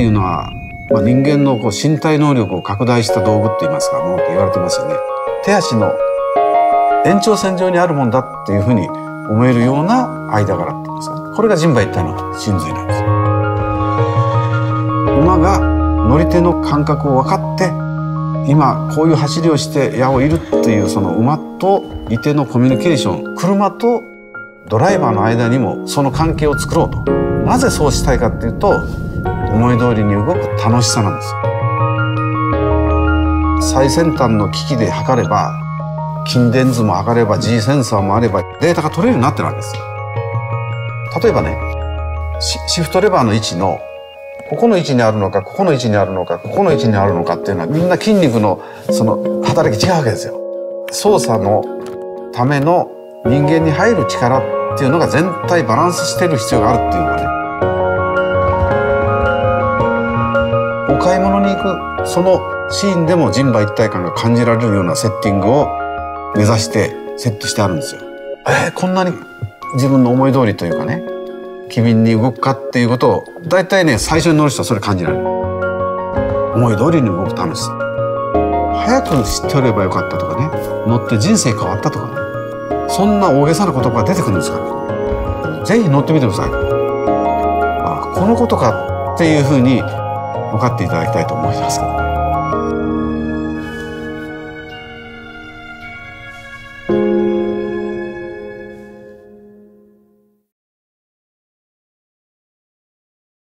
っていうのは、人間の身体能力を拡大した道具って言いますか、ものって言われてますよね。手足の延長線上にあるもんだっていうふうに思えるような間柄って言いますかね。これが人馬一体の神髄なんです。馬が乗り手の感覚を分かって、今こういう走りをして矢を射るっていう、その馬と射手のコミュニケーション、車とドライバーの間にもその関係を作ろうと。なぜそうしたいかっていうと、思い通りに動く楽しさなんです。最先端の機器で測れば、筋電図も測れば G センサーもあればデータが取れるようになってるわけですよ。例えばね、シフトレバーの位置のここの位置にあるのか、ここの位置にあるのか、ここの位置にあるのかっていうのは、みんな筋肉のその働き違うわけですよ。操作のための人間に入る力っていうのが全体バランスしてる必要があるっていうのがね、お買い物に行くそのシーンでも人馬一体感が感じられるようなセッティングを目指してセットしてあるんですよ。こんなに自分の思い通りというかね、機敏に動くかっていうことを大体ね、最初に乗る人はそれ感じられる。思い通りに動く楽しさ。早く知っておればよかったとかね、乗って人生変わったとかね、そんな大げさな言葉が出てくるんですから、ぜひ乗ってみてください。このことかっていうふうに分かっていただきたいと思いますけど。